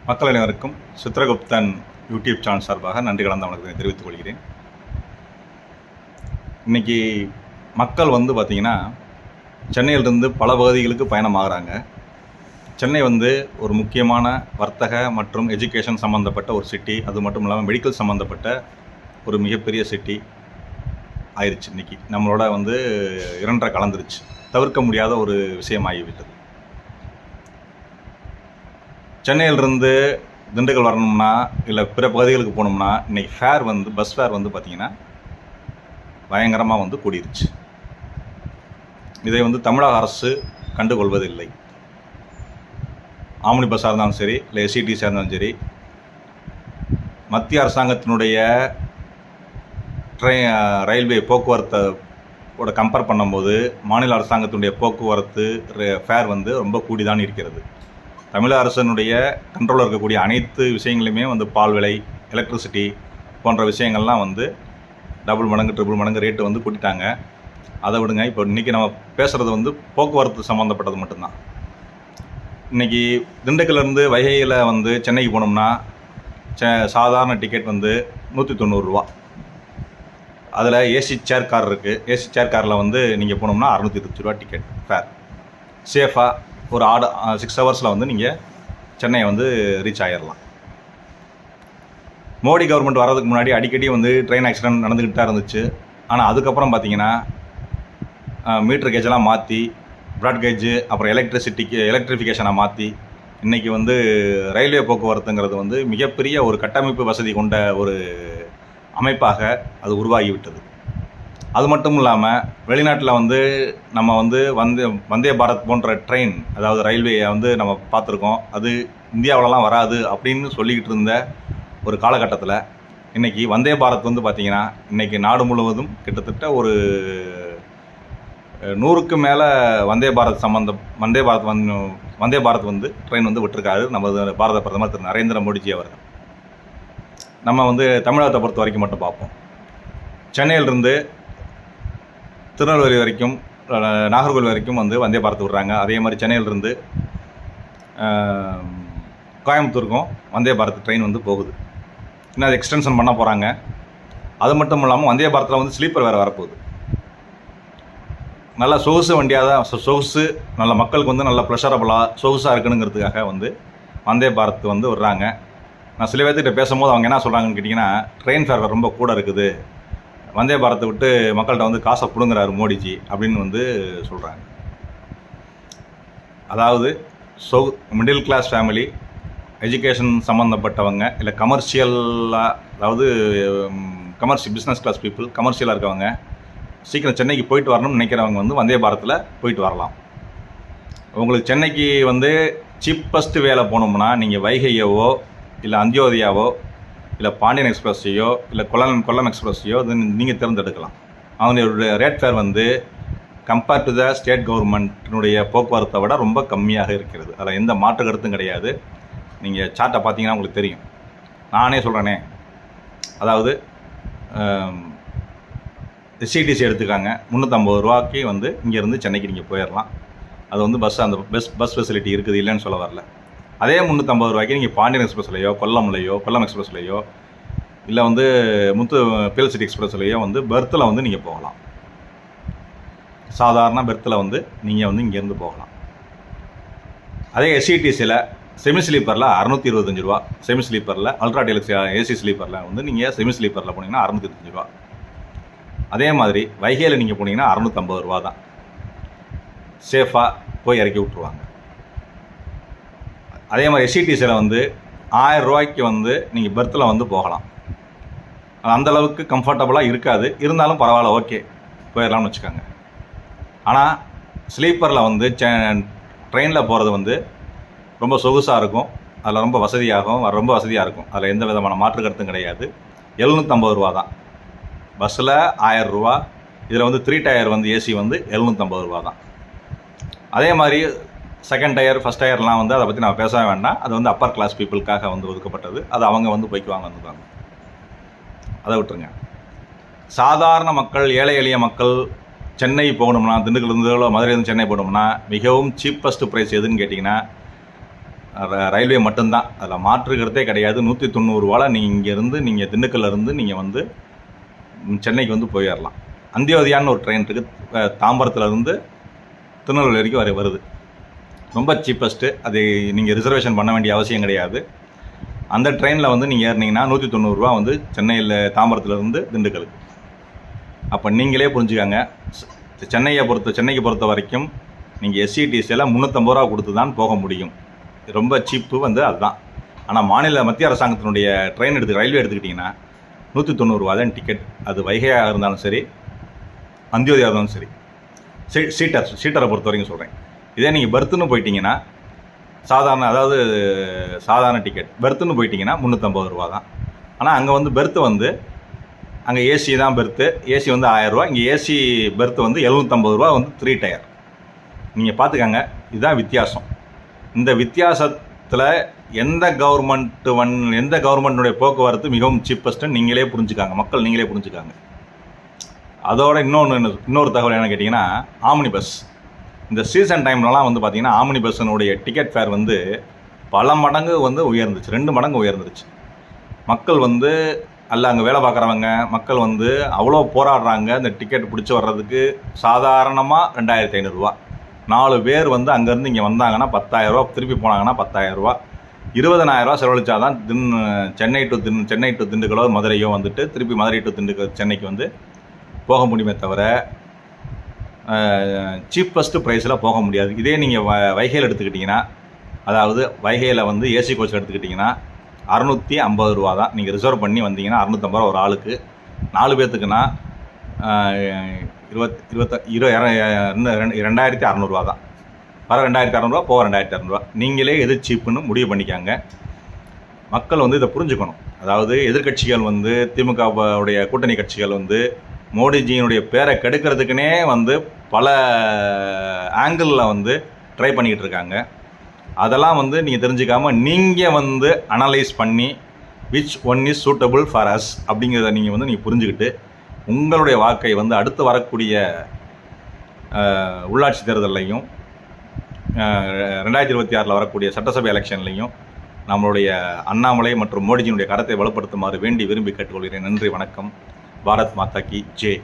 மக்கள் அனைவருக்கும் Chitraguptan YouTube channel சார்பாக நன்றி கலந்த வணக்கத்தை தெரிவித்துக் கொள்கிறேன். இன்றைக்கி மக்கள் பார்த்திங்கன்னா சென்னையிலிருந்து பல பகுதிகளுக்கு பயணமாகறாங்க. சென்னை ஒரு முக்கியமான வர்த்தக மற்றும் எஜுகேஷன் சம்மந்தப்பட்ட ஒரு சிட்டி. அது மட்டும் இல்லாமல் மெடிக்கல் சம்மந்தப்பட்ட ஒரு மிகப்பெரிய சிட்டி ஆயிடுச்சு. இன்றைக்கி நம்மளோட இரண்டரை கலந்துருச்சு. தவிர்க்க முடியாத ஒரு விஷயமாகிவிட்டது. சென்னையிலிருந்து திண்டுக்கல் வரணும்னா இல்லை பிற பகுதிகளுக்கு போகணும்னா இன்றைக்கி ஃபேர் பஸ் ஃபேர் பார்த்திங்கன்னா பயங்கரமாக கூடிருச்சு. இதை தமிழக அரசு கண்டுகொள்வதில்லை. ஆம்னி பஸ்ஸாக இருந்தாலும் சரி, இல்லை எஸ்சிடிஸாக இருந்தாலும் சரி, மத்திய அரசாங்கத்தினுடைய ரயில்வே போக்குவரத்தோட கம்பேர் பண்ணும்போது மாநில அரசாங்கத்தினுடைய போக்குவரத்து ஃபேர் ரொம்ப கூடிதான் இருக்கிறது. தமிழக அரசனுடைய கண்ட்ரோலில் இருக்கக்கூடிய அனைத்து விஷயங்களையுமே பால் விலை, எலக்ட்ரிசிட்டி போன்ற விஷயங்கள்லாம் டபுள் மடங்கு ட்ரிபிள் மடங்கு ரேட்டு கூட்டிட்டாங்க. அதை விடுங்க. இப்போ இன்றைக்கி நம்ம பேசுகிறது போக்குவரத்து சம்மந்தப்பட்டது மட்டும்தான். இன்றைக்கி திண்டுக்கல்லேருந்து வைகையில் சென்னைக்கு போனோம்னா சாதாரண டிக்கெட் 190 ரூபா. அதில் ஏசி சேர் கார் இருக்குது. ஏசி சேர் காரில் நீங்கள் போனோம்னா 620 ரூபா டிக்கெட் ஃபேர். சேஃபாக ஒரு 6 ஹவர்ஸில் நீங்கள் சென்னையை ரீச் ஆகிடலாம். மோடி கவர்மெண்ட் வர்றதுக்கு முன்னாடி அடிக்கடி ட்ரெயின் ஆக்சிடென்ட் நடந்துக்கிட்டு தான் இருந்துச்சு. ஆனால் அதுக்கப்புறம் பார்த்திங்கன்னா மீட்டர் கேஜெல்லாம் மாற்றி, ப்ராட் கேஜு, அப்புறம் எலக்ட்ரிஃபிகேஷனை மாற்றி இன்றைக்கி ரயில்வே போக்குவரத்துங்கிறது மிகப்பெரிய ஒரு கட்டமைப்பு வசதி கொண்ட ஒரு அமைப்பாக அது உருவாகிவிட்டது. அது மட்டும் இல்லாமல் வெளிநாட்டில் நம்ம வந்தே பாரத் போன்ற ட்ரெயின், அதாவது ரயில்வேயை நம்ம பார்த்துருக்கோம். அது இந்தியாவிலலாம் வராது அப்படின்னு சொல்லிக்கிட்டு இருந்த ஒரு காலகட்டத்தில் இன்றைக்கி வந்தே பாரத் பார்த்திங்கன்னா இன்றைக்கி நாடு முழுவதும் கிட்டத்தட்ட ஒரு 100க்கு மேலே வந்தே பாரத் ட்ரெயின் விட்டுருக்காரு நமது பாரத பிரதமர் திரு நரேந்திர மோடிஜி அவர்கள். நம்ம தமிழகத்தை பொறுத்த வரைக்கும் மட்டும் பார்ப்போம். சென்னையிலிருந்து திருநெல்வேலி வரைக்கும், நாகர்கோவில் வரைக்கும் வந்தே பாரத் விடுறாங்க. அதே மாதிரி சென்னையிலிருந்து கோயம்புத்தூருக்கும் வந்தே பாரத் ட்ரெயின் போகுது. இன்னும் அது எக்ஸ்டென்ஷன் பண்ண போகிறாங்க. அது மட்டும் இல்லாமல் வந்தே பாரத்தில் ஸ்லீப்பர் வேறு வரப்போகுது. நல்லா சொகுசு வண்டியாக தான், சொகுசு நல்ல மக்களுக்கு நல்ல ப்ளஷரபுளாக சொகுசாக இருக்கணுங்கிறதுக்காக வந்தே பாரத் விடுறாங்க. நான் சில பேர்த்துக்கிட்ட பேசும்போது அவங்க என்ன சொல்கிறாங்கன்னு கேட்டிங்கன்னா, ட்ரெயின் ஃபேர் ரொம்ப கூட இருக்குது, வந்தே பாரத்தை விட்டு மக்கள்கிட்ட காசை பிடுங்குறாரு மோடிஜி அப்படின்னு சொல்கிறாங்க. அதாவது மிடில் கிளாஸ் ஃபேமிலி, எஜுகேஷன் சம்மந்தப்பட்டவங்க, இல்லை கமர்ஷியலாக, அதாவது பிஸ்னஸ் கிளாஸ் பீப்புள், கமர்ஷியலாக இருக்கவங்க, சீக்கிரம் சென்னைக்கு போயிட்டு வரணும்னு நினைக்கிறவங்க வந்தே பாரத்தில் போயிட்டு வரலாம். உங்களுக்கு சென்னைக்கு சீப்பஸ்ட்டு வேலை போகணும்னா நீங்கள் வைகையவோ, இல்லை அந்தியோதயாவோ, இல்லை பாண்டியன் எக்ஸ்பிரஸையோ, இல்லை கொல்லம் எக்ஸ்பிரஸையோ நீங்கள் தேர்ந்தெடுக்கலாம். அவங்களுடைய rate fare compared to the state கவர்மெண்ட்டினுடைய போக்குவரத்தை விட ரொம்ப கம்மியாக இருக்கிறது. அதில் எந்த மாற்று கருத்தும் கிடையாது. நீங்கள் சார்ட்டை பார்த்தீங்கன்னா உங்களுக்கு தெரியும். நானே சொல்கிறேனே, அதாவது எஸ்சிடிசி எடுத்துக்காங்க, 350 ரூபாய்க்கு இங்கேருந்து சென்னைக்கு நீங்கள் போயிடலாம். அது அந்த பஸ் ஃபெசிலிட்டி இருக்குது, இல்லைன்னு சொல்ல வரல. அதே 350 ரூபாய்க்கு நீங்கள் பாண்டியன் எக்ஸ்பிரஸ்லையோ, கொல்லம் எக்ஸ்பிரஸ்லையோ, இல்லை பில் சிட்டி எக்ஸ்பிரஸ்லையோ பெர்த்தில் நீங்கள் போகலாம். சாதாரண பெர்த்தில் நீங்கள் இங்கேருந்து போகலாம். அதே எஸ்சிடிசியில் செமி ஸ்லீப்பரில் 625 ரூபா, செமி ஸ்லீப்பரில் அல்ட்ரா டீலக்ஸ் ஏசி ஸ்லீப்பரில் நீங்கள் செமி ஸ்லீப்பரில் போனீங்கன்னா 625 ரூபா. அதே மாதிரி வைகையில் நீங்கள் போனீங்கன்னா 650 ரூபா தான். சேஃபாக போய் இறக்கி விட்ருவாங்க. அதே மாதிரி எஸ்சிடிசியில் 1000 ரூபாய்க்கு நீங்கள் பெர்த்தில் போகலாம். அந்தளவுக்கு கம்ஃபர்டபுளாக இருக்காது, இருந்தாலும் பரவாயில்ல, ஓகே போயிடலாம்னு வச்சுக்கோங்க. ஆனால் ஸ்லீப்பரில் ட்ரெயினில் போகிறது ரொம்ப சொகுசாக இருக்கும். அதில் ரொம்ப வசதியாக இருக்கும். அதில் எந்த விதமான மாற்று கருத்தும் கிடையாது. 750 ரூபா தான். பஸ்ஸில் 1000 ரூபா, இதில் 3 டயர் ஏசி 750 ரூபா தான். அதே மாதிரி செகண்ட் டயர், ஃபஸ்ட் டயர்லாம் அதை பற்றி நான் பேசவே வேண்டாம். அது அப்பர் கிளாஸ் பீப்புளுக்காக ஒதுக்கப்பட்டது. அது அவங்க போய்க்குவாங்க. அதை விட்டுருங்க. சாதாரண மக்கள், ஏழை எளிய மக்கள் சென்னை போகணும்னா, திண்டுக்கல்லேருந்து மதுரையிலேருந்து சென்னை போகணும்னா மிகவும் சீப்பஸ்ட் ப்ரைஸ் எதுன்னு கேட்டிங்கன்னா ரயில்வே மட்டும்தான், அதில் மாற்றுக்கிறதே கிடையாது. 190 ரூபாவில் நீங்கள் இங்கேருந்து நீங்கள் திண்டுக்கல்லேருந்து நீங்கள் வந்து சென்னைக்கு வந்து போயிடலாம். அந்தியோதயான்னு ஒரு ட்ரெயின் இருக்குது, தாம்பரத்துலேருந்து திருநெல்வேலி வரைக்கும் வருது. ரொம்ப சீப்பஸ்ட்டு. அது நீங்கள் ரிசர்வேஷன் பண்ண வேண்டிய அவசியம் கிடையாது. அந்த ட்ரெயினில் வந்து நீங்கள் ஏறினீங்கன்னா 190 ரூபா வந்து சென்னையில் தாம்பரத்துலேருந்து திண்டுக்கலுக்கு. அப்போ நீங்களே புரிஞ்சுக்காங்க, சென்னைக்கு பொறுத்த வரைக்கும் நீங்கள் எஸ்சிடிசியில் 350 ரூபா கொடுத்து தான் போக முடியும். ரொம்ப சீப்பு வந்து அதுதான். ஆனால் மத்திய அரசாங்கத்தினுடைய ட்ரெயின் ரயில்வே எடுத்துக்கிட்டிங்கன்னா 190 ரூபா தான் டிக்கெட். அது வைகையாக இருந்தாலும் சரி, அந்தியோதயா இருந்தாலும் சரி. சீட்டரை பொறுத்த வரைக்கும் சொல்கிறேன். இதே நீங்கள் பர்த்துன்னு போயிட்டீங்கன்னா சாதாரண டிக்கெட் பெர்த்துன்னு போயிட்டீங்கன்னா 350 ரூபா தான். ஆனால் அங்கே வந்து பெர்த்து வந்து அங்கே ஏசி தான் பெர்த்து, ஏசி வந்து 1000 ரூபா. இங்கே ஏசி பெர்த்து வந்து 750 ரூபா வந்து 3 டயர். நீங்கள் பார்த்துக்கங்க, இதுதான் வித்தியாசம். இந்த வித்தியாசத்தில் எந்த கவர்மெண்ட்டுடைய போக்குவரத்து மிகவும் சீப்பஸ்ட்டுன்னு நீங்களே புரிஞ்சுக்காங்க, மக்கள் நீங்களே புரிஞ்சுக்காங்க. அதோட இன்னொரு தகவல் என்ன கேட்டிங்கன்னா, ஆம்னி பஸ். இந்த சீசன் டைம்லலாம் வந்து பார்த்திங்கன்னா ஆம்னி பஸ்ஸினுடைய டிக்கெட் ஃபேர் வந்து பல மடங்கு வந்து உயர்ந்துச்சு, 2 மடங்கு உயர்ந்துருச்சு. மக்கள் வந்து அங்கே வேலை பார்க்குறவங்க மக்கள் வந்து அவ்வளோ போராடுறாங்க இந்த டிக்கெட் பிடிச்சி வர்றதுக்கு. சாதாரணமாக 2500 ரூபா. 4 பேர் வந்து அங்கேருந்து இங்கே வந்தாங்கன்னா 10,000 ரூபா, திருப்பி போனாங்கன்னா 10,000 ரூபா. 20,000 ரூபா செலவழிச்சா தான் சென்னை டு திண்டுக்கலோ மதுரையோ வந்துட்டு திருப்பி மதுரை டு சென்னைக்கு வந்து போக முடியுமே தவிர சீப்பஸ்ட்டு ப்ரைஸில் போக முடியாது. இதே நீங்கள் வைகையில் எடுத்துக்கிட்டிங்கன்னா, அதாவது வைகையில் வந்து ஏசி கோச் எடுத்துக்கிட்டிங்கன்னா 650 ரூபா தான். நீங்கள் ரிசர்வ் பண்ணி வந்தீங்கன்னா 650 ரூபா ஒரு ஆளுக்கு. 4 பேர்த்துக்குன்னா 2,600 ரூபா தான். வர 2,600 ரூபா, போக 2,600 ரூபா. நீங்களே எது சீப்புன்னு முடிவு பண்ணிக்காங்க. மக்கள் வந்து இதை புரிஞ்சுக்கணும். அதாவது எதிர்கட்சிகள் வந்து திமுகவுடைய கூட்டணி கட்சிகள் வந்து மோடிஜியினுடைய பேரை கெடுக்கிறதுக்குனே வந்து பல ஆங்கிளில் வந்து ட்ரை பண்ணிக்கிட்டு இருக்காங்க. அதெல்லாம் வந்து நீங்கள் தெரிஞ்சுக்காமல் நீங்கள் வந்து அனலைஸ் பண்ணி which one is suitable for us அப்படிங்கிறத நீங்கள் புரிஞ்சுக்கிட்டு உங்களுடைய வாக்கை வந்து அடுத்து வரக்கூடிய உள்ளாட்சி தேர்தலையும் 2026 வரக்கூடிய சட்டசபை எலெக்ஷன்லையும் நம்மளுடைய அண்ணாமலை மற்றும் மோடிஜியினுடைய கரத்தை வலுப்படுத்துமாறு வேண்டி விரும்பி கேட்டுக்கொள்கிறேன். நன்றி, வணக்கம். பாரத் மாதா கி ஜெய்.